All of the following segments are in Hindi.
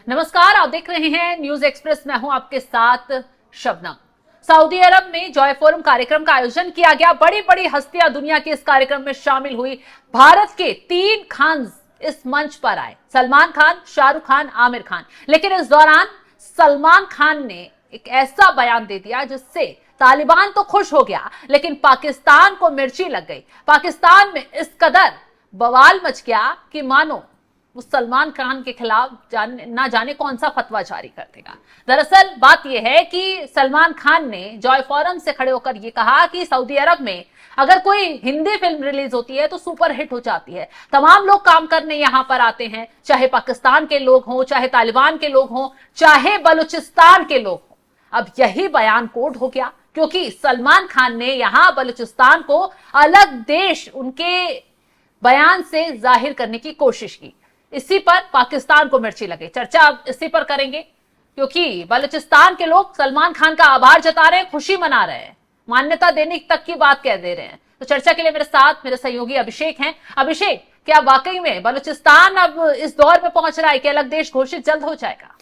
नमस्कार, आप देख रहे हैं न्यूज एक्सप्रेस। मैं हूं आपके साथ शबनम। सऊदी अरब में जॉय फोरम कार्यक्रम का आयोजन किया गया। बड़ी बड़ी हस्तियां दुनिया के इस कार्यक्रम में शामिल हुई। भारत के 3 खान इस मंच पर आए, सलमान खान, शाहरुख खान, आमिर खान। लेकिन इस दौरान सलमान खान ने एक ऐसा बयान दे दिया जिससे तालिबान तो खुश हो गया, लेकिन पाकिस्तान को मिर्ची लग गई। पाकिस्तान में इस कदर बवाल मच गया कि मानो वो सलमान खान के खिलाफ ना जाने कौन सा फतवा जारी कर देगा। दरअसल बात यह है कि सलमान खान ने जॉय फोरम से खड़े होकर यह कहा कि सऊदी अरब में अगर कोई हिंदी फिल्म रिलीज होती है तो सुपर हिट हो जाती है। तमाम लोग काम करने यहां पर आते हैं, चाहे पाकिस्तान के लोग हों, चाहे तालिबान के लोग हों, चाहे बलूचिस्तान के लोग हों। अब यही बयान कोड हो गया क्योंकि सलमान खान ने यहां बलूचिस्तान को अलग देश उनके बयान से जाहिर करने की कोशिश की। इसी पर पाकिस्तान को मिर्ची लगी। चर्चा अब इसी पर करेंगे क्योंकि बलूचिस्तान के लोग सलमान खान का आभार जता रहे हैं, खुशी मना रहे हैं, मान्यता देने तक की बात कह दे रहे हैं। तो चर्चा के लिए मेरे साथ मेरे सहयोगी अभिषेक हैं। अभिषेक, क्या वाकई में बलूचिस्तान अब इस दौर में पहुंच रहा है कि अलग देश घोषित जल्द हो जाएगा?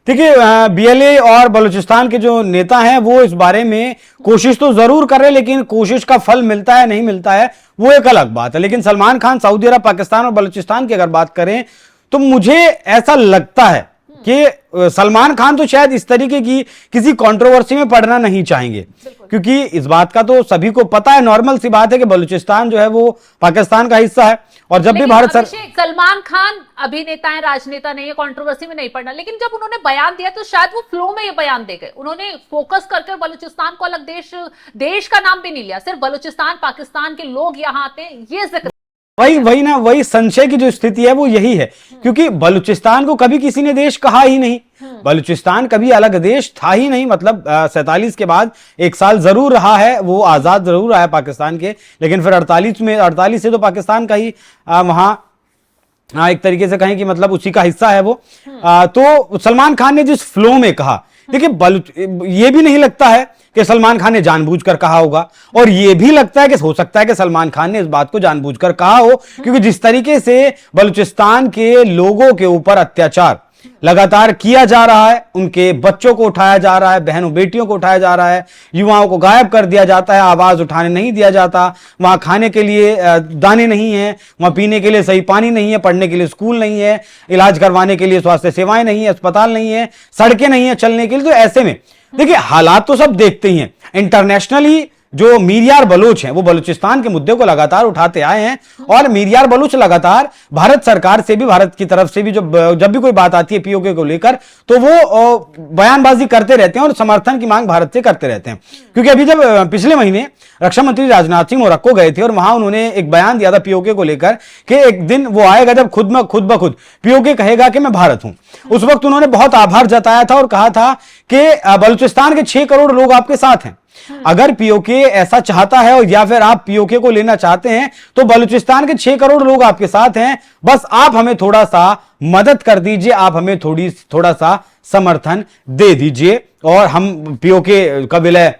देखिए, बीएलए और बलूचिस्तान के जो नेता हैं वो इस बारे में कोशिश तो जरूर कर रहे हैं, लेकिन कोशिश का फल मिलता है नहीं मिलता है वो एक अलग बात है। लेकिन सलमान खान, सऊदी अरब, पाकिस्तान और बलूचिस्तान की अगर बात करें तो मुझे ऐसा लगता है कि सलमान खान तो शायद इस तरीके की किसी कंट्रोवर्सी में पड़ना नहीं चाहेंगे, क्योंकि इस बात का तो सभी को पता है, नॉर्मल सी बात है कि बलूचिस्तान जो है वो पाकिस्तान का हिस्सा है। और जब भी भारत सलमान खान अभिनेता है, राजनेता नहीं है, कंट्रोवर्सी में नहीं पड़ना। लेकिन जब उन्होंने बयान दिया तो शायद वो फ्लो में ये बयान दे गए। उन्होंने फोकस करके बलूचिस्तान को अलग देश का नाम भी नहीं लिया, सिर्फ बलूचिस्तान, पाकिस्तान के लोग यहाँ आते हैं ये जिक्र। वही संशय की जो स्थिति है वो यही है, क्योंकि बलूचिस्तान को कभी किसी ने देश कहा ही नहीं। बलूचिस्तान कभी अलग देश था ही नहीं। मतलब 47 के बाद 1 साल जरूर रहा है, वो आजाद जरूर रहा है पाकिस्तान के, लेकिन फिर 48 से तो पाकिस्तान का ही वहां एक तरीके से कहें कि मतलब उसी का हिस्सा है वो। तो सलमान खान ने जिस फ्लो में कहा, देखिए ये भी नहीं लगता है कि सलमान खान ने जानबूझकर कहा होगा, और ये भी लगता है कि हो सकता है कि सलमान खान ने इस बात को जानबूझकर कहा हो, क्योंकि जिस तरीके से बलूचिस्तान के लोगों के ऊपर अत्याचार लगातार किया जा रहा है, उनके बच्चों को उठाया जा रहा है, बहनों बेटियों को उठाया जा रहा है, युवाओं को गायब कर दिया जाता है, आवाज उठाने नहीं दिया जाता, वहां खाने के लिए दाने नहीं है, वहां पीने के लिए सही पानी नहीं है, पढ़ने के लिए स्कूल नहीं है, इलाज करवाने के लिए स्वास्थ्य सेवाएं नहीं है, अस्पताल नहीं है, सड़कें नहीं है चलने के लिए। तो ऐसे में देखिए, हालात तो सब देखते ही हैं। इंटरनेशनली जो मीरियार बलोच हैं वो बलूचिस्तान के मुद्दे को लगातार उठाते आए हैं, और मीरियार बलोच लगातार भारत सरकार से भी, भारत की तरफ से भी जब भी कोई बात आती है पीओके को लेकर, तो वो बयानबाजी करते रहते हैं और समर्थन की मांग भारत से करते रहते हैं। क्योंकि अभी जब पिछले महीने रक्षा मंत्री राजनाथ सिंह मोरक्को गए थे और वहां उन्होंने एक बयान दिया था पीओके को लेकर कि एक दिन वो आएगा जब खुद ब खुद पीओके कहेगा कि मैं भारत हूं। उस वक्त उन्होंने बहुत आभार जताया था और कहा था कि बलूचिस्तान के 6 करोड़ लोग आपके साथ हैं। अगर पीओके ऐसा चाहता है और या फिर आप पीओके को लेना चाहते हैं तो बलूचिस्तान के 6 करोड़ लोग आपके साथ हैं, बस आप हमें थोड़ा सा मदद कर दीजिए, आप हमें थोड़ा सा समर्थन दे दीजिए, और हम पीओके का विलय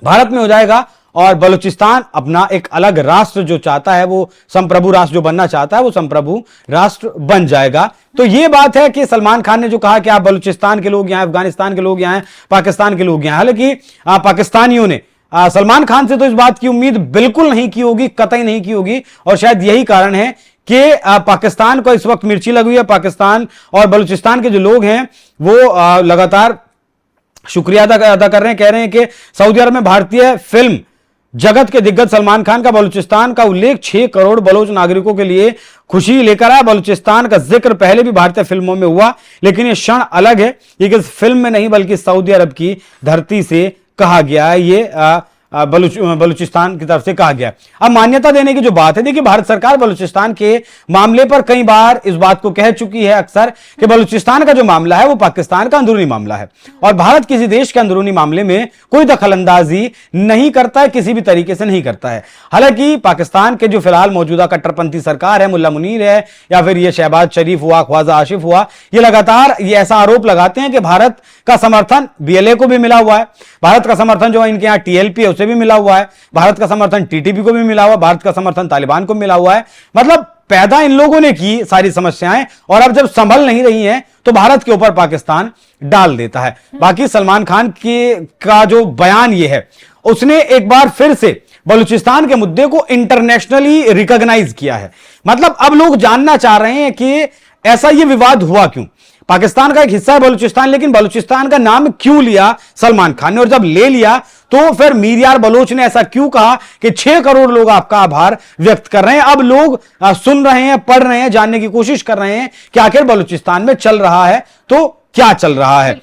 भारत में हो जाएगा और बलूचिस्तान अपना एक अलग राष्ट्र जो चाहता है, वो संप्रभु राष्ट्र जो बनना चाहता है, वो संप्रभु राष्ट्र बन जाएगा। तो ये बात है कि सलमान खान ने जो कहा कि आप बलूचिस्तान के लोग यहाँ, अफगानिस्तान के लोग यहाँ, पाकिस्तान के लोग यहाँ, हालांकि पाकिस्तानियों ने सलमान खान से तो इस बात की उम्मीद बिल्कुल नहीं की होगी, कतई नहीं की होगी, और शायद यही कारण है कि पाकिस्तान को इस वक्त मिर्ची लगी हुई है। पाकिस्तान और बलूचिस्तान के जो लोग हैं वो लगातार शुक्रिया अदा कर रहे हैं, कह रहे हैं कि सऊदी अरब में भारतीय फिल्म जगत के दिग्गज सलमान खान का बलूचिस्तान का उल्लेख 6 करोड़ बलोच नागरिकों के लिए खुशी लेकर आया। बलूचिस्तान का जिक्र पहले भी भारतीय फिल्मों में हुआ, लेकिन यह क्षण अलग है, ये किस फिल्म में नहीं बल्कि सऊदी अरब की धरती से कहा गया है, ये बलूचिस्तान की तरफ से कहा गया। अब मान्यता देने की जो बात है, देखिए भारत सरकार बलूचिस्तान के मामले पर कई बार इस बात को कह चुकी है अक्सर कि बलूचिस्तान का जो मामला है वो पाकिस्तान का अंदरूनी मामला है, और भारत किसी देश के अंदरूनी मामले में कोई दखलंदाजी नहीं करता है, किसी भी तरीके से नहीं करता है। हालांकि पाकिस्तान के जो फिलहाल मौजूदा कट्टरपंथी सरकार है, मुल्ला मुनीर है या फिर ये शहबाज शरीफ हुआ, ख्वाजा आसिफ हुआ, ये लगातार ये ऐसा आरोप लगाते हैं कि भारत का समर्थन बीएलए को भी मिला हुआ है, भारत का समर्थन जो इनके यहाँ टीएलपी है उसे भी मिला हुआ है, भारत का समर्थन टीटीपी को भी मिला हुआ, भारत का समर्थन तालिबान को मिला हुआ है। मतलब पैदा इन लोगों ने की सारी समस्याएं, और अब जब संभल नहीं रही हैं तो भारत के ऊपर पाकिस्तान डाल देता है। बाकी सलमान खान का जो बयान ये है, उसने एक बार फिर से बलूचिस्तान के मुद्दे को इंटरनेशनली रिकॉग्नाइज किया है। मतलब अब लोग जानना चाह रहे हैं कि ऐसा ये विवाद हुआ क्यों। पाकिस्तान का एक हिस्सा है बलूचिस्तान, लेकिन बलूचिस्तान का नाम क्यों लिया सलमान खान ने, और जब ले लिया तो फिर मीर यार बलोच ने ऐसा क्यों कहा कि 6 करोड़ लोग आपका आभार व्यक्त कर रहे हैं। अब लोग सुन रहे हैं, पढ़ रहे हैं, जानने की कोशिश कर रहे हैं कि आखिर बलूचिस्तान में चल रहा है तो क्या चल रहा है।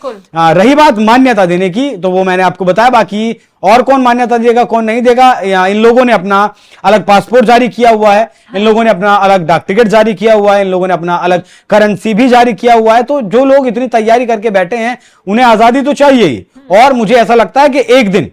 रही बात मान्यता देने की, तो वो मैंने आपको बताया। बाकी और कौन मान्यता देगा कौन नहीं देगा, इन लोगों ने अपना अलग पासपोर्ट जारी किया हुआ है, इन लोगों ने अपना अलग डाक टिकट जारी किया हुआ है, इन लोगों ने अपना अलग करेंसी भी जारी किया हुआ है। तो जो लोग इतनी तैयारी करके बैठे हैं उन्हें आजादी तो चाहिए ही। और मुझे ऐसा लगता है कि एक दिन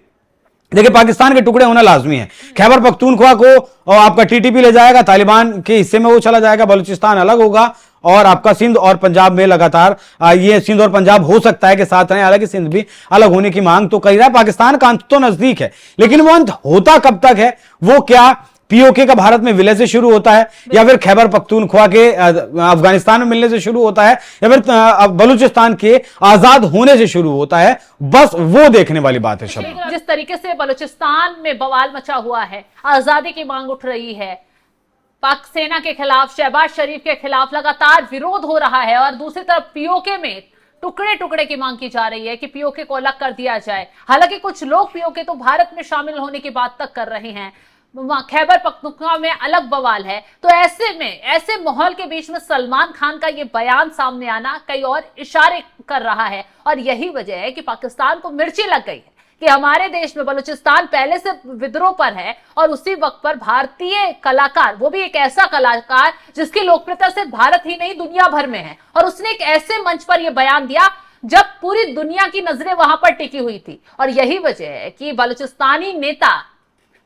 देखिए पाकिस्तान के टुकड़े होना लाजमी है। खैबर पख्तूनख्वा को आपका टीटीपी ले जाएगा, तालिबान के हिस्से में वो चला जाएगा, बलूचिस्तान अलग होगा, और आपका सिंध और पंजाब में लगातार ये सिंध और पंजाब हो सकता है कि साथ रहें, हालांकि सिंध भी अलग होने की मांग तो कर रहा है। पाकिस्तान का अंत तो नजदीक है, लेकिन वो अंत होता कब तक है, वो क्या पीओके का भारत में विलय से शुरू होता है, या फिर खैबर पख्तूनख्वा के अफगानिस्तान में मिलने से शुरू होता है, या फिर बलूचिस्तान के आजाद होने से शुरू होता है, बस वो देखने वाली बात है। शब्द जिस तरीके से बलूचिस्तान में बवाल मचा हुआ है, आजादी की मांग उठ रही है, पाक सेना के खिलाफ, शहबाज शरीफ के खिलाफ लगातार विरोध हो रहा है, और दूसरी तरफ पीओके में टुकड़े टुकड़े की मांग की जा रही है कि पीओके को अलग कर दिया जाए। हालांकि कुछ लोग पीओके तो भारत में शामिल होने की बात तक कर रहे हैं, खैबर पख्तूनख्वा में अलग बवाल है। तो ऐसे में, ऐसे माहौल के बीच में सलमान खान का ये बयान सामने आना कई और इशारे कर रहा है, और यही वजह है कि पाकिस्तान को मिर्ची लग गई है कि हमारे देश में बलूचिस्तान पहले से विद्रोह पर है, और उसी वक्त पर भारतीय कलाकार, वो भी एक ऐसा कलाकार जिसकी लोकप्रियता सिर्फ भारत ही नहीं दुनिया भर में है, और उसने एक ऐसे मंच पर यह बयान दिया जब पूरी दुनिया की नजरें वहां पर टिकी हुई थी। और यही वजह है कि बलूचिस्तानी नेता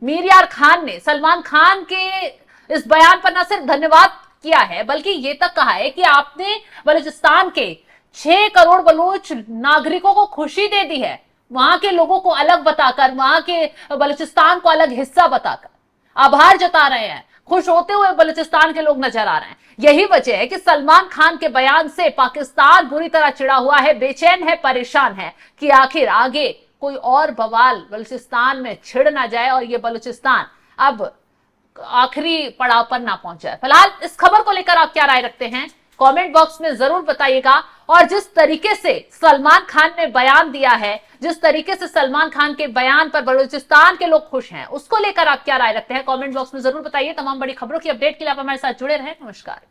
मीर यार खान ने सलमान खान के इस बयान पर न सिर्फ धन्यवाद किया है, बल्कि ये तक कहा है कि आपने बलूचिस्तान के 6 करोड़ बलूच नागरिकों को खुशी दे दी है, वहां के लोगों को अलग बताकर, वहां के बलूचिस्तान को अलग हिस्सा बताकर आभार जता रहे हैं, खुश होते हुए बलूचिस्तान के लोग नजर आ रहे हैं। यही वजह है कि सलमान खान के बयान से पाकिस्तान बुरी तरह चिढ़ा हुआ है, बेचैन है, परेशान है कि आखिर आगे कोई और बवाल बलूचिस्तान में छिड़ ना जाए और ये बलूचिस्तान अब आखिरी पड़ाव पर ना पहुंच जाए। फिलहाल इस खबर को लेकर आप क्या राय रखते हैं, कमेंट बॉक्स में जरूर बताइएगा। और जिस तरीके से सलमान खान ने बयान दिया है, जिस तरीके से सलमान खान के बयान पर बलूचिस्तान के लोग खुश हैं, उसको लेकर आप क्या राय रखते हैं, कमेंट बॉक्स में जरूर बताइए। तमाम बड़ी खबरों की अपडेट के लिए आप हमारे साथ जुड़े रहें। नमस्कार।